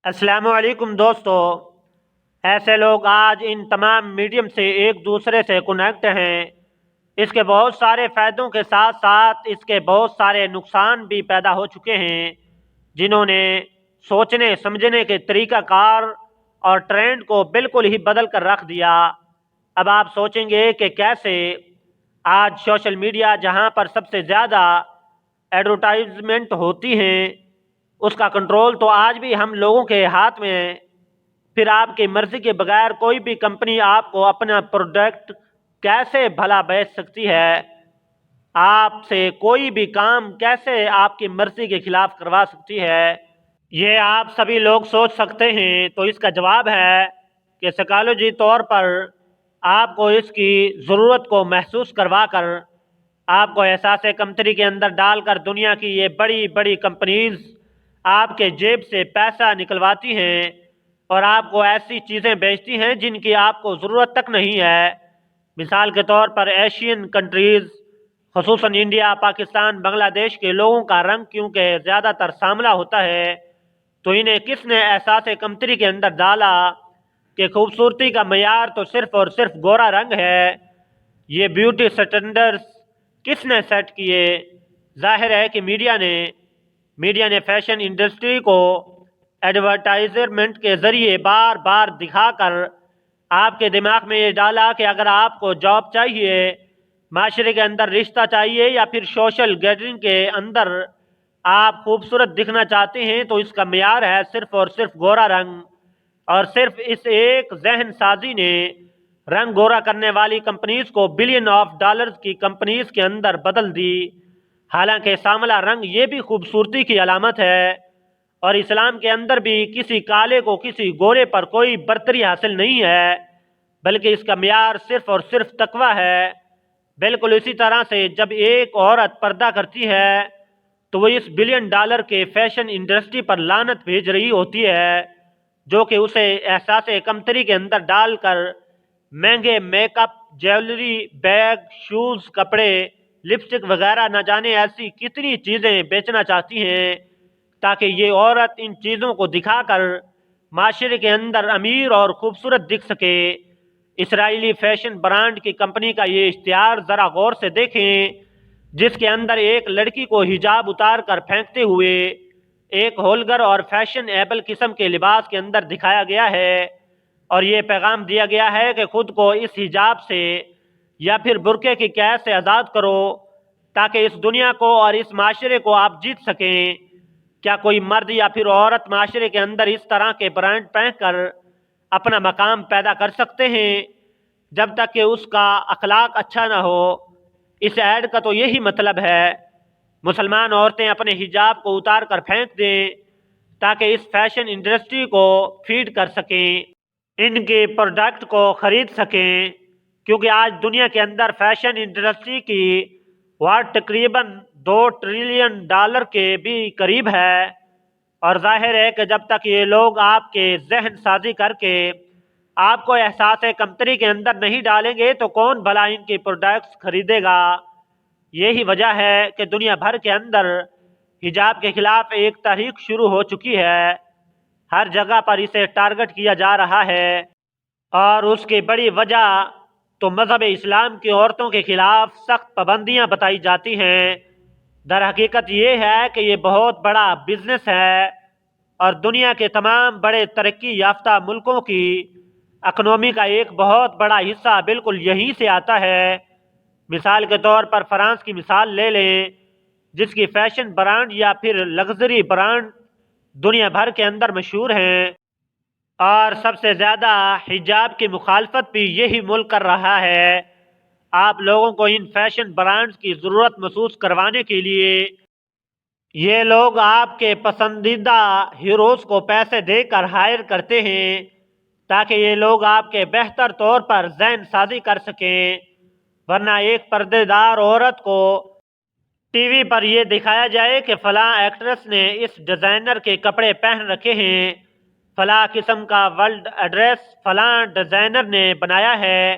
السلام علیکم دوستو، ایسے لوگ آج ان تمام میڈیم سے ایک دوسرے سے کنیکٹ ہیں۔ اس کے بہت سارے فائدوں کے ساتھ ساتھ اس کے بہت سارے نقصان بھی پیدا ہو چکے ہیں، جنہوں نے سوچنے سمجھنے کے طریقہ کار اور ٹرینڈ کو بالکل ہی بدل کر رکھ دیا۔ اب آپ سوچیں گے کہ کیسے آج سوشل میڈیا، جہاں پر سب سے زیادہ ایڈورٹائزمنٹ ہوتی ہیں، اس کا کنٹرول تو آج بھی ہم لوگوں کے ہاتھ میں ہے۔ پھر آپ کی مرضی کے بغیر کوئی بھی کمپنی آپ کو اپنا پروڈکٹ کیسے بھلا بیچ سکتی ہے؟ آپ سے کوئی بھی کام کیسے آپ کی مرضی کے خلاف کروا سکتی ہے؟ یہ آپ سبھی لوگ سوچ سکتے ہیں۔ تو اس کا جواب ہے کہ سائیکالوجی طور پر آپ کو اس کی ضرورت کو محسوس کروا کر، آپ کو احساس کمتری کے اندر ڈال کر دنیا کی یہ بڑی بڑی کمپنیز آپ کے جیب سے پیسہ نکلواتی ہیں اور آپ کو ایسی چیزیں بیچتی ہیں جن کی آپ کو ضرورت تک نہیں ہے۔ مثال کے طور پر ایشین کنٹریز، خصوصاً انڈیا، پاکستان، بنگلہ دیش کے لوگوں کا رنگ کیونکہ زیادہ تر سانولا ہوتا ہے، تو انہیں کس نے احساس کمتری کے اندر ڈالا کہ خوبصورتی کا معیار تو صرف اور صرف گورا رنگ ہے؟ یہ بیوٹی سٹینڈرز کس نے سیٹ کیے؟ ظاہر ہے کہ میڈیا نے فیشن انڈسٹری کو ایڈورٹائزمنٹ کے ذریعے بار بار دکھا کر آپ کے دماغ میں یہ ڈالا کہ اگر آپ کو جاب چاہیے، معاشرے کے اندر رشتہ چاہیے، یا پھر سوشل گیدرنگ کے اندر آپ خوبصورت دکھنا چاہتے ہیں، تو اس کا معیار ہے صرف اور صرف گورا رنگ۔ اور صرف اس ایک ذہن سازی نے رنگ گورا کرنے والی کمپنیز کو بلین آف ڈالرز کی کمپنیز کے اندر بدل دی۔ حالانکہ سانولا رنگ یہ بھی خوبصورتی کی علامت ہے، اور اسلام کے اندر بھی کسی کالے کو کسی گورے پر کوئی برتری حاصل نہیں ہے، بلکہ اس کا معیار صرف اور صرف تقوی ہے۔ بالکل اسی طرح سے جب ایک عورت پردہ کرتی ہے تو وہ اس بلین ڈالر کے فیشن انڈسٹری پر لعنت بھیج رہی ہوتی ہے، جو کہ اسے احساس کمتری کے اندر ڈال کر مہنگے makeup, jewellery, bag, shoes, کپڑے، لپسٹک وغیرہ نہ جانے ایسی کتنی چیزیں بیچنا چاہتی ہیں، تاکہ یہ عورت ان چیزوں کو دکھا کر معاشرے کے اندر امیر اور خوبصورت دکھ سکے۔ اسرائیلی فیشن برانڈ کی کمپنی کا یہ اشتہار ذرا غور سے دیکھیں، جس کے اندر ایک لڑکی کو حجاب اتار کر پھینکتے ہوئے ایک ہولگر اور فیشن ایبل قسم کے لباس کے اندر دکھایا گیا ہے، اور یہ پیغام دیا گیا ہے کہ خود کو اس حجاب سے یا پھر برقعے کی قید سے آزاد کرو، تاکہ اس دنیا کو اور اس معاشرے کو آپ جیت سکیں۔ کیا کوئی مرد یا پھر عورت معاشرے کے اندر اس طرح کے برانڈ پہن کر اپنا مقام پیدا کر سکتے ہیں؟ جب تک کہ اس کا اخلاق اچھا نہ ہو۔ اس ایڈ کا تو یہی مطلب ہے، مسلمان عورتیں اپنے حجاب کو اتار کر پھینک دیں تاکہ اس فیشن انڈسٹری کو فیڈ کر سکیں، ان کے پروڈکٹ کو خرید سکیں، کیونکہ آج دنیا کے اندر فیشن انڈسٹری کی واٹ تقریباً $2 ٹریلین کے بھی قریب ہے۔ اور ظاہر ہے کہ جب تک یہ لوگ آپ کے ذہن سازی کر کے آپ کو احساس کمتری کے اندر نہیں ڈالیں گے تو کون بھلا ان کی پروڈکٹس خریدے گا؟ یہی وجہ ہے کہ دنیا بھر کے اندر حجاب کے خلاف ایک تحریک شروع ہو چکی ہے۔ ہر جگہ پر اسے ٹارگٹ کیا جا رہا ہے، اور اس کی بڑی وجہ تو مذہب اسلام کی عورتوں کے خلاف سخت پابندیاں بتائی جاتی ہیں۔ در حقیقت یہ ہے کہ یہ بہت بڑا بزنس ہے، اور دنیا کے تمام بڑے ترقی یافتہ ملکوں کی اکنومی کا ایک بہت بڑا حصہ بالکل یہیں سے آتا ہے۔ مثال کے طور پر فرانس کی مثال لے لیں، جس کی فیشن برانڈ یا پھر لگژری برانڈ دنیا بھر کے اندر مشہور ہیں، اور سب سے زیادہ حجاب کی مخالفت بھی یہی ملک کر رہا ہے۔ آپ لوگوں کو ان فیشن برانڈز کی ضرورت محسوس کروانے کے لیے یہ لوگ آپ کے پسندیدہ ہیروز کو پیسے دے کر ہائر کرتے ہیں، تاکہ یہ لوگ آپ کے بہتر طور پر ذہن سازی کر سکیں۔ ورنہ ایک پردے دار عورت کو ٹی وی پر یہ دکھایا جائے کہ فلاں ایکٹریس نے اس ڈیزائنر کے کپڑے پہن رکھے ہیں، فلاں قسم کا ورلڈ ایڈریس فلاں ڈیزائنر نے بنایا ہے،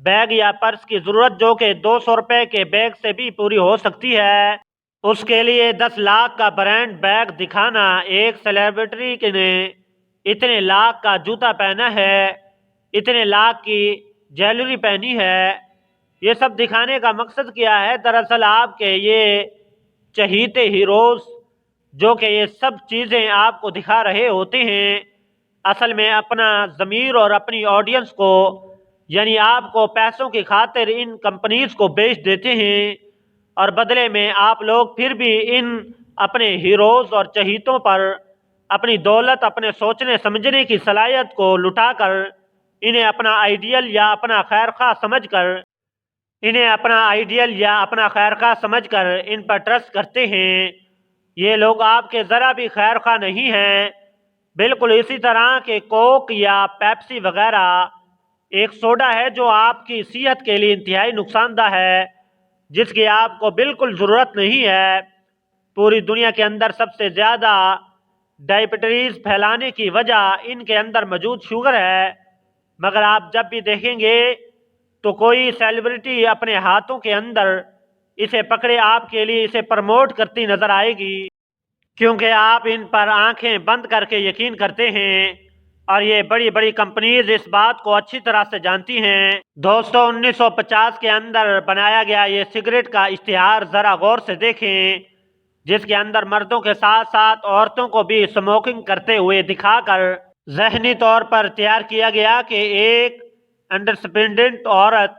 بیگ یا پرس کی ضرورت جو کہ $200 کے بیگ سے بھی پوری ہو سکتی ہے، اس کے لیے 10 لاکھ کا برانڈ بیگ دکھانا ایک سیلیبریٹی نے اتنے لاکھ کا جوتا پہنا ہے، اتنے لاکھ کی جیولری پہنی ہے۔ یہ سب دکھانے کا مقصد کیا ہے؟ دراصل آپ کے یہ چہیتے ہیروز جو کہ یہ سب چیزیں آپ کو دکھا رہے ہوتے ہیں، اصل میں اپنا ضمیر اور اپنی آڈینس کو، یعنی آپ کو پیسوں کی خاطر ان کمپنیز کو بیچ دیتے ہیں، اور بدلے میں آپ لوگ پھر بھی ان اپنے ہیروز اور چہیتوں پر اپنی دولت، اپنے سوچنے سمجھنے کی صلاحیت کو لٹا کر انہیں اپنا خیر خواہ سمجھ کر ان پر ٹرسٹ کرتے ہیں۔ یہ لوگ آپ کے ذرا بھی خیر خواہ نہیں ہیں۔ بالکل اسی طرح کہ کوک یا پیپسی وغیرہ ایک سوڈا ہے جو آپ کی صحت کے لیے انتہائی نقصان دہ ہے، جس کی آپ کو بالکل ضرورت نہیں ہے۔ پوری دنیا کے اندر سب سے زیادہ ڈائبٹیز پھیلانے کی وجہ ان کے اندر موجود شوگر ہے، مگر آپ جب بھی دیکھیں گے تو کوئی سیلیبریٹی اپنے ہاتھوں کے اندر اسے پکڑے آپ کے لیے اسے پرموٹ کرتی نظر آئے گی، کیونکہ آپ ان پر آنکھیں بند کر کے یقین کرتے ہیں، اور یہ بڑی بڑی کمپنیز اس بات کو اچھی طرح سے جانتی ہیں۔ دوستو 1950 کے اندر بنایا گیا یہ سگریٹ کا اشتہار ذرا غور سے دیکھیں، جس کے اندر مردوں کے ساتھ ساتھ عورتوں کو بھی اسموکنگ کرتے ہوئے دکھا کر ذہنی طور پر تیار کیا گیا کہ ایک انڈسپینڈنٹ عورت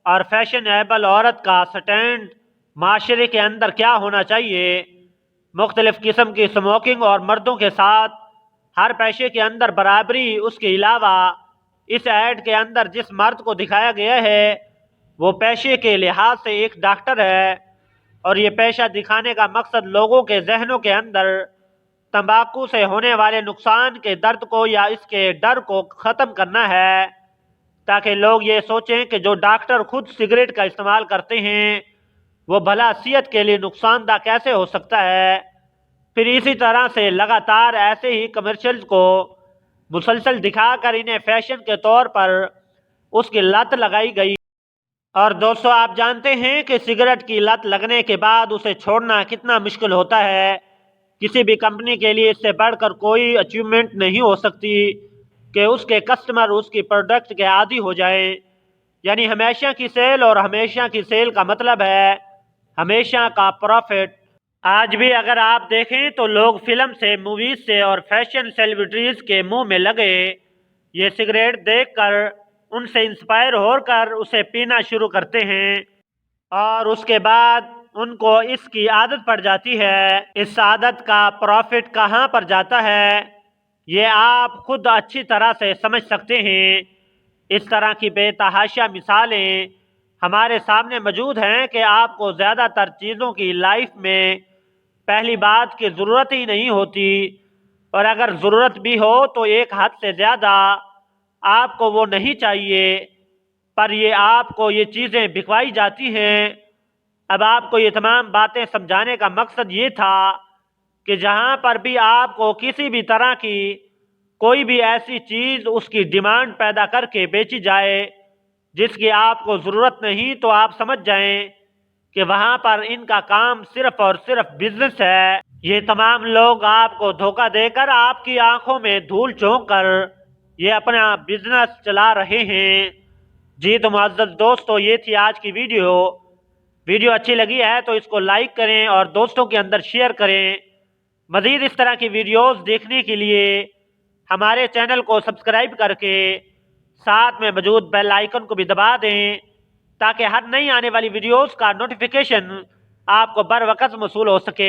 اور فیشنیبل عورت کا سٹینڈ معاشرے کے اندر کیا ہونا چاہیے۔ مختلف قسم کی اسموکنگ اور مردوں کے ساتھ ہر پیشے کے اندر برابری۔ اس کے علاوہ اس ایڈ کے اندر جس مرد کو دکھایا گیا ہے وہ پیشے کے لحاظ سے ایک ڈاکٹر ہے، اور یہ پیشہ دکھانے کا مقصد لوگوں کے ذہنوں کے اندر تمباکو سے ہونے والے نقصان کے درد کو یا اس کے ڈر کو ختم کرنا ہے، تاکہ لوگ یہ سوچیں کہ جو ڈاکٹر خود سگریٹ کا استعمال کرتے ہیں وہ بھلا صحت کے لیے نقصان دہ کیسے ہو سکتا ہے۔ پھر اسی طرح سے لگاتار ایسے ہی کمرشلز کو مسلسل دکھا کر انہیں فیشن کے طور پر اس کی لت لگائی گئی۔ اور دوستو آپ جانتے ہیں کہ سگریٹ کی لت لگنے کے بعد اسے چھوڑنا کتنا مشکل ہوتا ہے۔ کسی بھی کمپنی کے لیے اس سے بڑھ کر کوئی اچیومنٹ نہیں ہو سکتی کہ اس کے کسٹمر اس کی پروڈکٹ کے عادی ہو جائیں، یعنی ہمیشہ کی سیل، اور ہمیشہ کی سیل کا مطلب ہے ہمیشہ کا پروفٹ۔ آج بھی اگر آپ دیکھیں تو لوگ فلم سے، موویز سے اور فیشن سیلیبریٹیز کے منہ میں لگے یہ سگریٹ دیکھ کر ان سے انسپائر ہو کر اسے پینا شروع کرتے ہیں، اور اس کے بعد ان کو اس کی عادت پڑ جاتی ہے۔ اس عادت کا پروفٹ کہاں پر جاتا ہے یہ آپ خود اچھی طرح سے سمجھ سکتے ہیں۔ اس طرح کی بے تحاشا مثالیں ہمارے سامنے موجود ہیں کہ آپ کو زیادہ تر چیزوں کی لائف میں پہلی بات کی ضرورت ہی نہیں ہوتی، اور اگر ضرورت بھی ہو تو ایک حد سے زیادہ آپ کو وہ نہیں چاہیے، پر یہ آپ کو یہ چیزیں بکوائی جاتی ہیں۔ اب آپ کو یہ تمام باتیں سمجھانے کا مقصد یہ تھا کہ جہاں پر بھی آپ کو کسی بھی طرح کی کوئی بھی ایسی چیز اس کی ڈیمانڈ پیدا کر کے بیچی جائے جس کی آپ کو ضرورت نہیں، تو آپ سمجھ جائیں کہ وہاں پر ان کا کام صرف اور صرف بزنس ہے۔ یہ تمام لوگ آپ کو دھوکہ دے کر آپ کی آنکھوں میں دھول جھونک کر یہ اپنا بزنس چلا رہے ہیں۔ جی تو معزز دوستو یہ تھی آج کی ویڈیو اچھی لگی ہے تو اس کو لائک کریں اور دوستوں کے اندر شیئر کریں۔ مزید اس طرح کی ویڈیوز دیکھنے کے لیے ہمارے چینل کو سبسکرائب کر کے ساتھ میں موجود بیل آئیکن کو بھی دبا دیں تاکہ ہر نئی آنے والی ویڈیوز کا نوٹیفیکیشن آپ کو بر وقت موصول ہو سکے۔